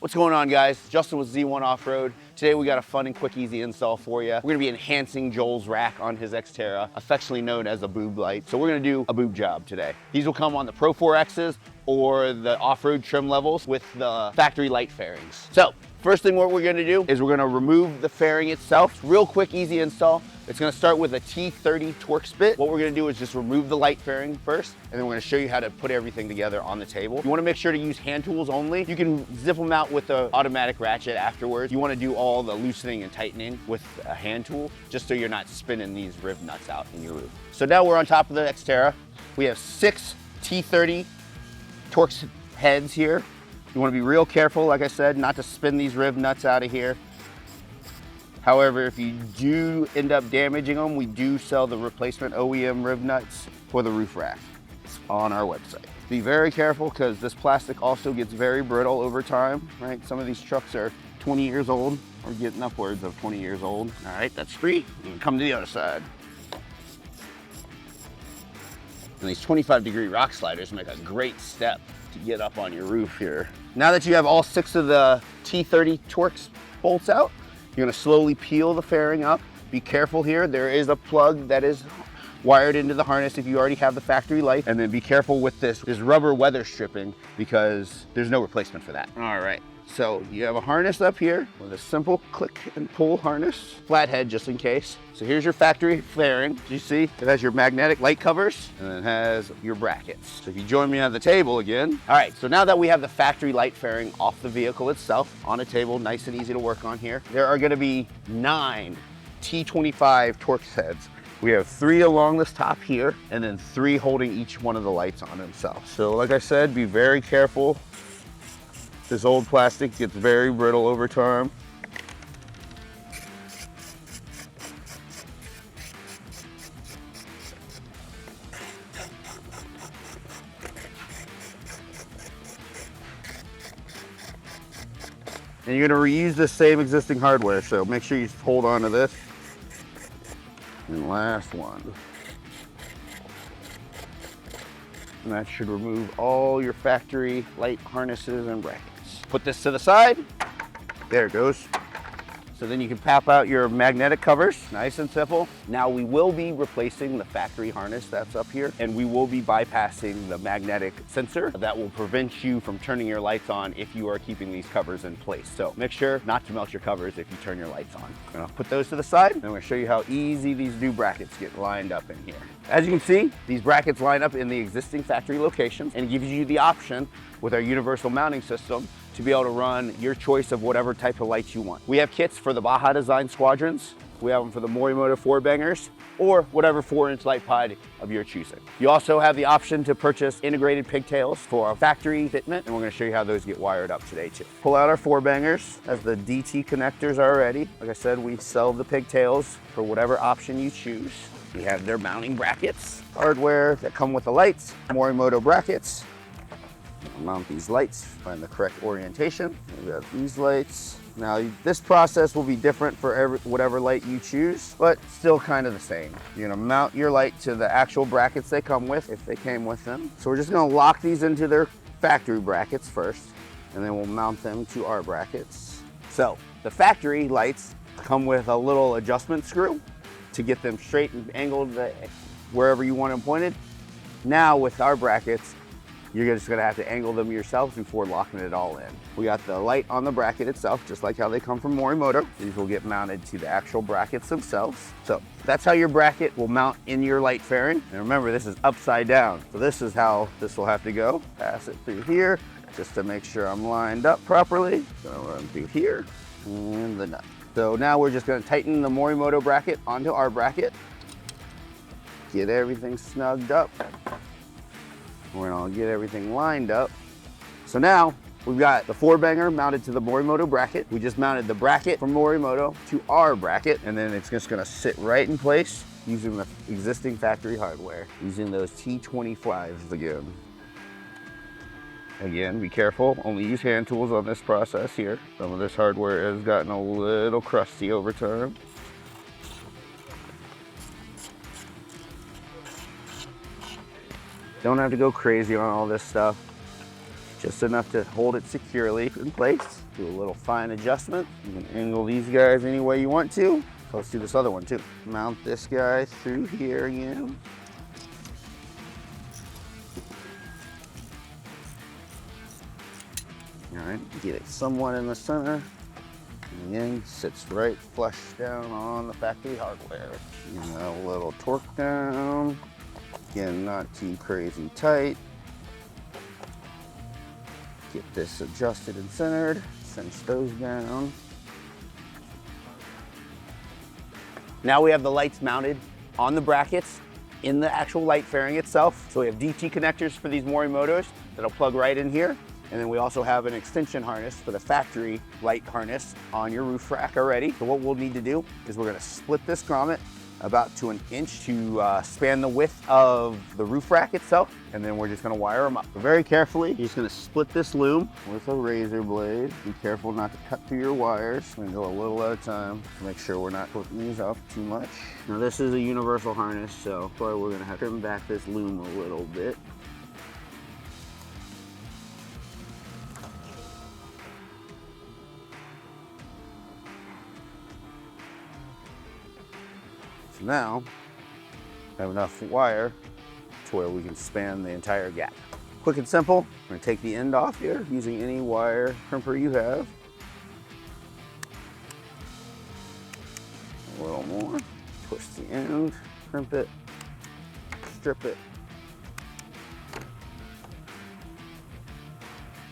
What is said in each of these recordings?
What's going on, guys? Justin with Z1 Off-Road. Today we got a fun and quick, easy install for you. We're gonna be enhancing Joel's rack on his Xterra, affectionately known as a boob light. So we're gonna do a boob job today. These will come on the Pro-4Xs or the off-road trim levels with the factory light fairings. So first thing what we're gonna do is we're gonna remove the fairing itself. Real quick, easy install. It's gonna start with a T30 Torx bit. What we're gonna do is just remove the light fairing first, and then we're gonna show you how to put everything together on the table. You wanna make sure to use hand tools only. You can zip them out with the automatic ratchet afterwards. You wanna do all the loosening and tightening with a hand tool, just so you're not spinning these riv nuts out in your roof. So now we're on top of the Xterra. We have 6 T30 Torx heads here. You wanna be real careful, like I said, not to spin these riv nuts out of here. However, if you do end up damaging them, we do sell the replacement OEM riv nuts for the roof rack. It's on our website. Be very careful because this plastic also gets very brittle over time, right? Some of these trucks are 20 years old or getting upwards of 20 years old. All right, that's free. You can come to the other side. And these 25-degree rock sliders make a great step to get up on your roof here. Now that you have all 6 of the T30 Torx bolts out, you're gonna slowly peel the fairing up. Be careful here. There is a plug that is wired into the harness if you already have the factory light. And then be careful with this rubber weather stripping because there's no replacement for that. All right, so you have a harness up here with a simple click and pull harness, flathead just in case. So here's your factory fairing. You see, it has your magnetic light covers and then it has your brackets. So if you join me on the table again. All right, so now that we have the factory light fairing off the vehicle itself on a table, nice and easy to work on here, there are gonna be 9 T25 Torx heads. We have 3 along this top here and then 3 holding each one of the lights on themselves. So like I said, be very careful. This old plastic gets very brittle over time. And you're gonna reuse the same existing hardware, so make sure you hold on to this. And last one. And that should remove all your factory light harnesses and brackets. Put this to the side. There it goes. So then you can pop out your magnetic covers, nice and simple. Now we will be replacing the factory harness that's up here, and we will be bypassing the magnetic sensor that will prevent you from turning your lights on if you are keeping these covers in place. So make sure not to melt your covers if you turn your lights on. I'm gonna put those to the side, and I'm gonna show you how easy these new brackets get lined up in here. As you can see, these brackets line up in the existing factory locations and gives you the option with our universal mounting system to be able to run your choice of whatever type of lights you want. We have kits for the Baja Design Squadrons. We have them for the Morimoto 4Bangers or whatever 4-inch light pod of your choosing. You also have the option to purchase integrated pigtails for a factory fitment, and we're gonna show you how those get wired up today too. Pull out our 4Bangers as the DT connectors are ready. Like I said, we sell the pigtails for whatever option you choose. We have their mounting brackets, hardware that come with the lights, Morimoto brackets. Mount these lights, find the correct orientation. We have these lights. Now this process will be different for whatever light you choose, but still kind of the same. You're gonna mount your light to the actual brackets they come with, if they came with them. So we're just gonna lock these into their factory brackets first, and then we'll mount them to our brackets. So the factory lights come with a little adjustment screw to get them straight and angled wherever you want them pointed. Now with our brackets, you're just gonna have to angle them yourselves before locking it all in. We got the light on the bracket itself, just like how they come from Morimoto. These will get mounted to the actual brackets themselves. So that's how your bracket will mount in your light fairing. And remember, this is upside down. So this is how this will have to go. Pass it through here, just to make sure I'm lined up properly. Gonna run through here, and the nut. So now we're just gonna tighten the Morimoto bracket onto our bracket. Get everything snugged up. We're gonna get everything lined up. So now we've got the 4-banger mounted to the Morimoto bracket. We just mounted the bracket from Morimoto to our bracket, and then it's just gonna sit right in place using the existing factory hardware, using those T25s again. Again, be careful, only use hand tools on this process here. Some of this hardware has gotten a little crusty over time. Don't have to go crazy on all this stuff. just enough to hold it securely in place. Do a little fine adjustment. You can angle these guys any way you want to. So let's do this other one too. Mount this guy through here again. All right, get it somewhat in the center. And again, sits right flush down on the factory hardware. And a little torque down. Again, not too crazy tight. Get this adjusted and centered. Cinch those down. Now we have the lights mounted on the brackets in the actual light fairing itself. So we have DT connectors for these Morimotos that'll plug right in here. And then we also have an extension harness for the factory light harness on your roof rack already. So what we'll need to do is we're gonna split this grommet about to 1 inch to span the width of the roof rack itself. And then we're just gonna wire them up. So very carefully, you're just gonna split this loom with a razor blade. Be careful not to cut through your wires. We're gonna go a little at a time to make sure we're not putting these up too much. Now this is a universal harness, so probably we're gonna have to trim back this loom a little bit. Now, I have enough wire to where we can span the entire gap. Quick and simple, we're gonna take the end off here using any wire crimper you have. A little more, twist the end, crimp it, strip it.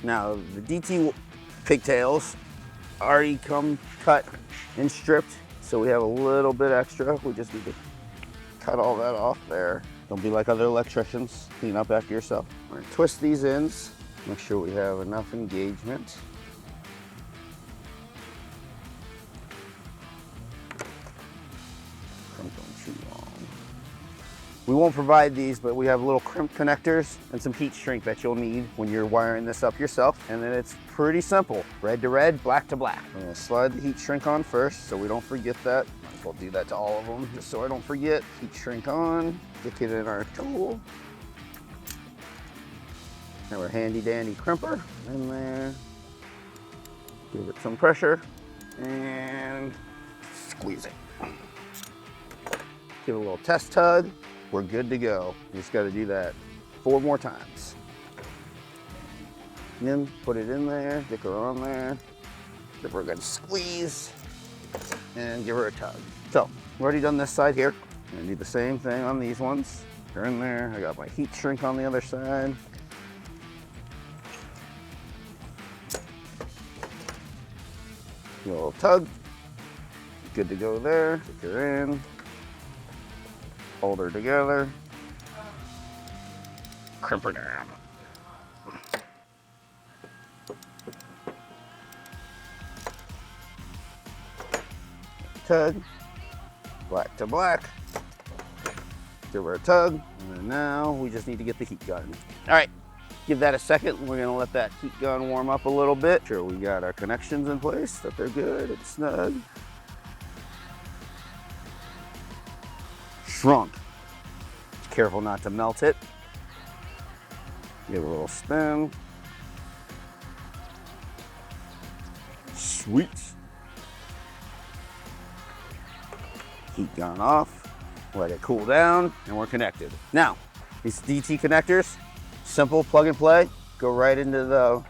Now, the DT pigtails already come cut and stripped. So we have a little bit extra. We just need to cut all that off there. Don't be like other electricians. Clean up after yourself. We're gonna twist these ends. Make sure we have enough engagement. Don't go too long. We won't provide these, but we have little crimp connectors and some heat shrink that you'll need when you're wiring this up yourself. And then it's pretty simple. Red to red, black to black. I'm gonna slide the heat shrink on first so we don't forget that. Might as well do that to all of them just so I don't forget. Heat shrink on, stick it in our tool. Now our handy dandy crimper in there. Give it some pressure and squeeze it. Give it a little test tug. We're good to go. You just got to do that 4 more times. And then put it in there, stick her on there. Give her a good squeeze and give her a tug. So, we've already done this side here. I'm gonna do the same thing on these ones. They're in there. I got my heat shrink on the other side. A little tug. Good to go there. Stick her in. Hold her together. Crimp her down. Tug. Black to black. Give her a tug. And then now we just need to get the heat gun. All right, give that a second. We're gonna let that heat gun warm up a little bit. Sure, we got our connections in place, that they're good and snug. Shrunk. Careful not to melt it. Give it a little spin. Sweet. Heat gun off. Let it cool down, and we're connected. Now, these DT connectors, simple plug and play. Go right into the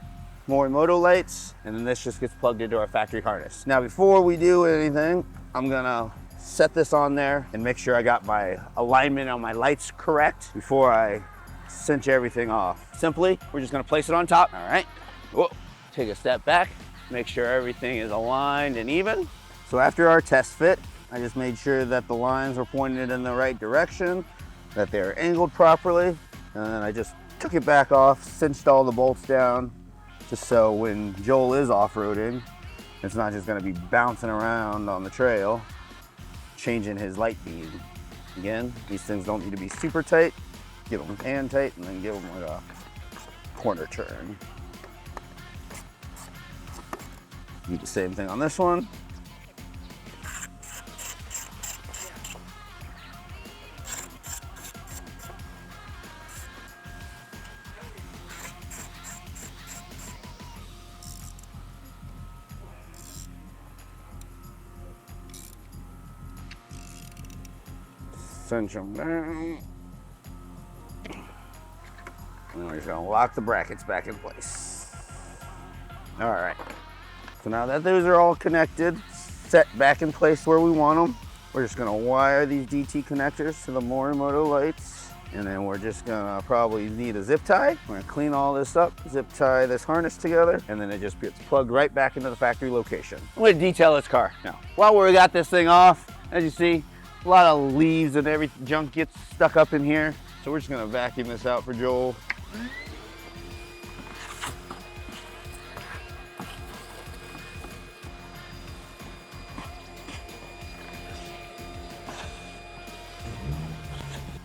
Morimoto lights, and then this just gets plugged into our factory harness. Now, before we do anything, I'm gonna set this on there and make sure I got my alignment on my lights correct before I cinch everything off. Simply, we're just gonna place it on top. All right, whoa. Take a step back, make sure everything is aligned and even. So after our test fit, I just made sure that the lines were pointed in the right direction, that they're angled properly, and then I just took it back off, cinched all the bolts down, just so when Joel is off-roading, it's not just gonna be bouncing around on the trail, changing his light beam. Again, these things don't need to be super tight. Give them hand tight and then give them like a corner turn. Do the same thing on this one. cinch them down. And we're just gonna lock the brackets back in place. All right, so now that those are all connected, set back in place where we want them, we're just gonna wire these DT connectors to the Morimoto lights. And then we're just gonna probably need a zip tie. We're gonna clean all this up, zip tie this harness together, and then it just gets plugged right back into the factory location. I'm gonna detail this car now. While we got this thing off, as you see, a lot of leaves and every junk gets stuck up in here. So we're just gonna vacuum this out for Joel.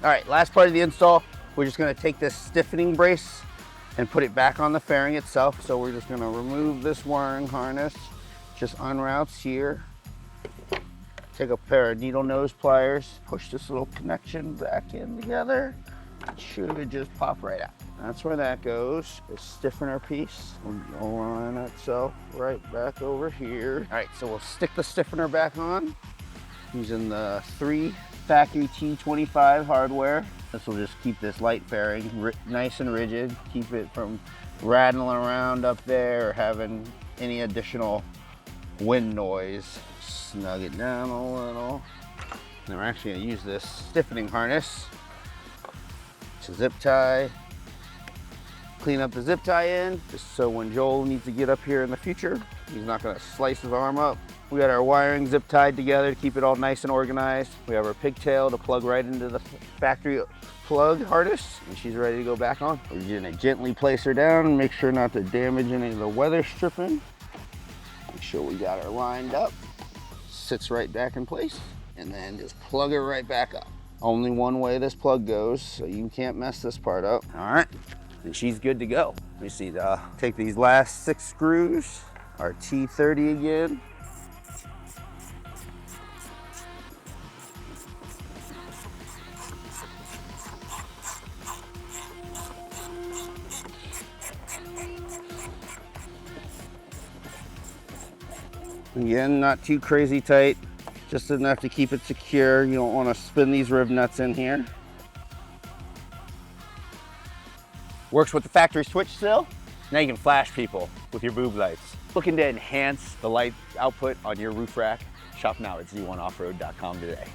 All right, last part of the install, we're just gonna take this stiffening brace and put it back on the fairing itself. So we're just gonna remove this wiring harness, just unroutes here. Take a pair of needle nose pliers, push this little connection back in together. It should just pop right out. That's where that goes. The stiffener piece will align itself right back over here. All right, so we'll stick the stiffener back on using the 3 factory T25 hardware. This will just keep this light fairing nice and rigid, keep it from rattling around up there or having any additional wind noise. Snug it down a little. And we're actually gonna use this stiffening harness to zip tie. Clean up the zip tie in, just so when Joel needs to get up here in the future, he's not gonna slice his arm up. We got our wiring zip tied together to keep it all nice and organized. We have our pigtail to plug right into the factory plug harness, and she's ready to go back on. We're gonna gently place her down and make sure not to damage any of the weather stripping. Make sure we got her lined up. Sits right back in place, and then just plug her right back up. Only one way this plug goes, so you can't mess this part up. All right, and she's good to go. Let me see, take these last 6 screws, our T30 again. Again, not too crazy tight, just enough to keep it secure. You don't want to spin these rib nuts in here. Works with the factory switch still. Now you can flash people with your boob lights. Looking to enhance the light output on your roof rack? Shop now at z1offroad.com today.